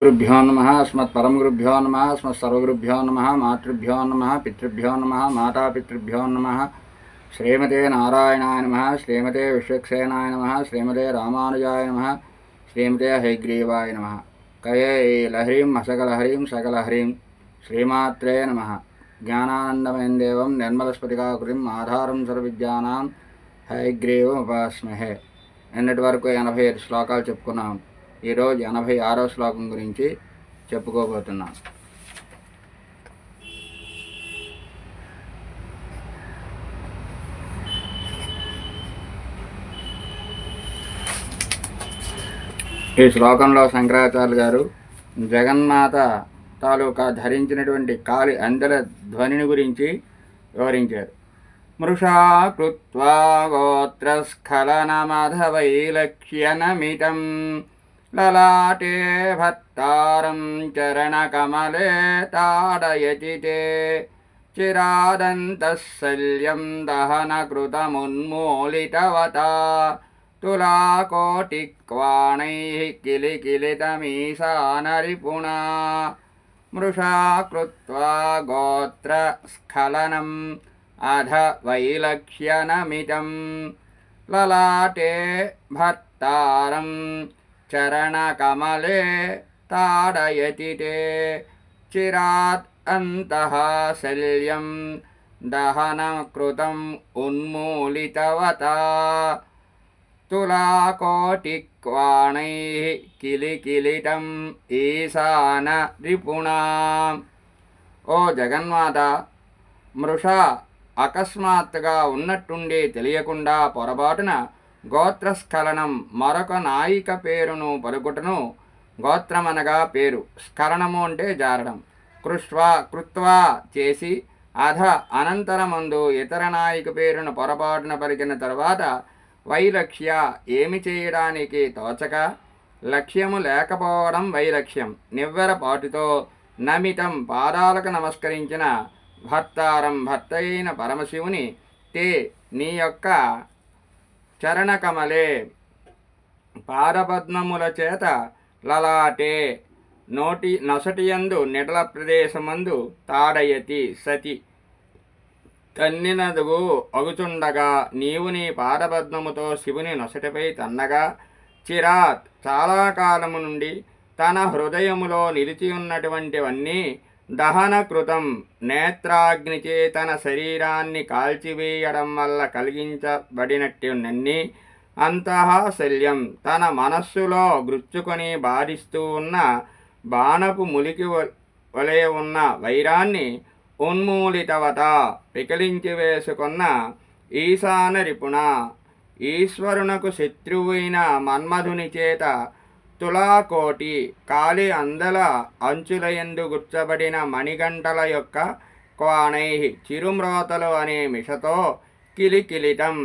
गुरुभ्यो नमः अस्मत्परमगुरुभ्यो नमः अस्मत्सर्वगुरुभ्यो नमः मातृभ्यो नमः पितृभ्यो नमः मातापितृभ्यो नमः श्रीमते नारायणाय नमः श्रीमते विश्वक्सेनाय नमः श्रीमते रामानुजाय नमः श्रीमते हयग्रीवाय नमः कये लहरीं हसकलहरीं सकलहरीं श्रीमात्रे नमः ज्ञानानन्दमयं देवं निर्मलस्फटिकाकृतिम् आधारं सर्वविद्यानां हयग्रीवमुपास्महे నిన్నటి వరకు 85 శ్లోకాలు చెప్పుకున్నాం. ఈరోజు 86వ శ్లోకం గురించి చెప్పుకోబోతున్నాం. ఈ శ్లోకంలో శంకరాచార్య గారు జగన్మాత తాలూకా ధరించినటువంటి కాలి అందెల ధ్వనిని గురించి వివరించారు. మృషా కృత్వా గోత్రస్ఖలనమధవైలక్ష్యనమితం లలాటే భర్తారం చరణకమలే తాడయతి తే చిరాదంతశల్యం దహనకృతమున్మూలితవతా తులాకోటిక్వాణైః కిలికిలితమీశానరిపుణా మృషా కృత్వా గోత్రస్ఖలనం అధ వైలక్ష్యనమితం లలాటే భర్తారం చరణకమలే తాడయతి తే చిరాత్ అంతః శల్యం దహనకృతం ఉన్మూలితవతా తులాకోటిక్వాణైః కిలికిలితం ఈశాన రిపుణా. ఓ జగన్మాత, మృష అకస్మాత్తుగా ఉన్నట్టుండి తెలియకుండా పొరపాటున గోత్రస్ఖలనం మరొక నాయిక పేరును పలుకుటను, గోత్రమనగా పేరు, స్ఖలనము అంటే జారడం, కృత్వా చేసి, అధ అనంతరమందు ఇతర నాయిక పేరును పొరపాటున పలికిన తర్వాత వైలక్ష్య ఏమి చేయడానికి తోచక, లక్ష్యము లేకపోవడం వైలక్ష్యం, నివ్వెరపాటుతో నమితం పాదాలకు నమస్కరించిన భర్తారం భర్త అయిన పరమశివుని తే నీ యొక్క చరణకమలే పాదపద్మముల చేత లలాటే నొసటియందు నిడల ప్రదేశమందు తాడయతి సతి తన్నినదుగు అగుచుండగా నీవు నీ పాదపద్మముతో శివుని నొసటిపై తన్నగా చిరాత్ చాలా కాలము నుండి తన హృదయములో నిలిచి ఉన్నటువంటివన్నీ దహనకృతం నేత్రాగ్నిచే తన శరీరాన్ని కాల్చివేయడం వల్ల కలిగించబడినట్టునన్నీ అంతఃశల్యం తన మనస్సులో గృచ్చుకొని బాధిస్తూ ఉన్న బాణపు ములికి వలె ఉన్న వైరాన్ని ఉన్మూలితవత పికిలించి వేసుకున్న ఈశాన రిపుణ ఈశ్వరునకు శత్రువైన మన్మధుని చేత తులాకోటి కాలి అందల అంచులయందు గుచ్చబడిన మణిగంటల యొక్క క్వాణై చిరుమ్రోతలు అనే మిషతో కిలికిలితం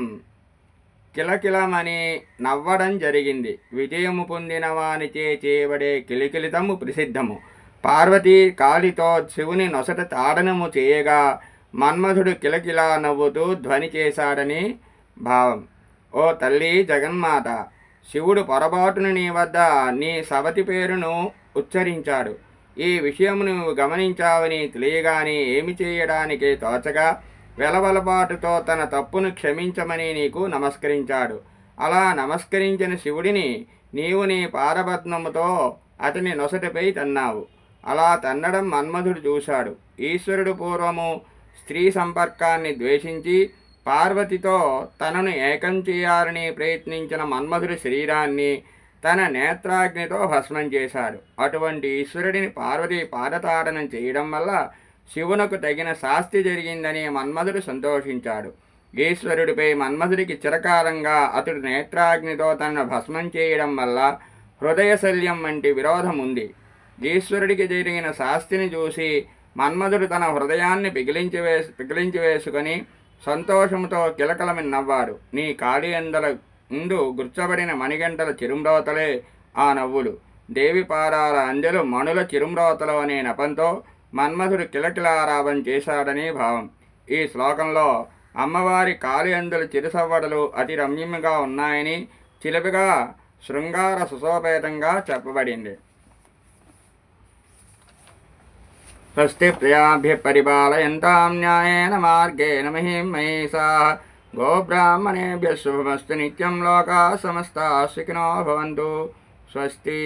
కిలకిలమని నవ్వడం జరిగింది. విజయము పొందిన వానిచే చేయబడే కిలికిలితము ప్రసిద్ధము. పార్వతీ కాలితో శివుని నొసట తాడనము చేయగా మన్మధుడు కిలకిలా నవ్వుతూ ధ్వని చేశాడని భావం. ఓ తల్లి జగన్మాత, శివుడు పొరపాటును నీ వద్ద నీ సవతి పేరును ఉచ్చరించాడు. ఈ విషయము నువ్వు గమనించావని తెలియగానే ఏమి చేయడానికి తోచగా వెలవలపాటుతో తన తప్పును క్షమించమని నీకు నమస్కరించాడు. అలా నమస్కరించిన శివుడిని నీవు నీ పాదపద్మముతో అతని నొసటిపై తన్నావు. అలా తన్నడం మన్మధుడు చూశాడు. ఈశ్వరుడు పూర్వము స్త్రీ సంపర్కాన్ని ద్వేషించి పార్వతితో తనను ఏకం చేయాలని ప్రయత్నించిన మన్మధుడి శరీరాన్ని తన నేత్రాగ్నితో భస్మం చేశాడు. అటువంటి ఈశ్వరుడిని పార్వతి పాదతాడనం చేయడం వల్ల శివునకు తగిన శాస్తి జరిగిందని మన్మధుడు సంతోషించాడు. ఈశ్వరుడిపై మన్మధుడికి చిరకాలంగా అతడు నేత్రాగ్నితో తనను భస్మం చేయడం వల్ల హృదయశల్యం వంటి విరోధం ఉంది. ఈశ్వరుడికి జరిగిన శాస్తిని చూసి మన్మధుడు తన హృదయాన్ని పిగిలించి వేసుకొని సంతోషంతో కిలకలమని నవ్వాడు. నీ కాలి అందల ముందు గుర్చబడిన మణిగంటల చిరుమ్రోతలే ఆ నవ్వులు. దేవి పాదాల అందెలు మణుల చిరుమ్రోతలు అనే నెపంతో మన్మధుడు కిలకిలారావం చేశాడని భావం. ఈ శ్లోకంలో అమ్మవారి కాలి అందెల చిరుసవ్వడలు అతి రమ్యంగా ఉన్నాయని చిలిపిగా శృంగార సుశోపేతంగా చెప్పబడింది. స్వస్తి ప్రజాభ్యः పరిపాలయంతాం న్యాయేన మార్గేణ మహిం మహేశాः గోబ్రాహ్మణేభ్యः శుభమస్తు నిత్యం లోకాः సమస్తాः సుఖినో భవంతు స్వస్తి.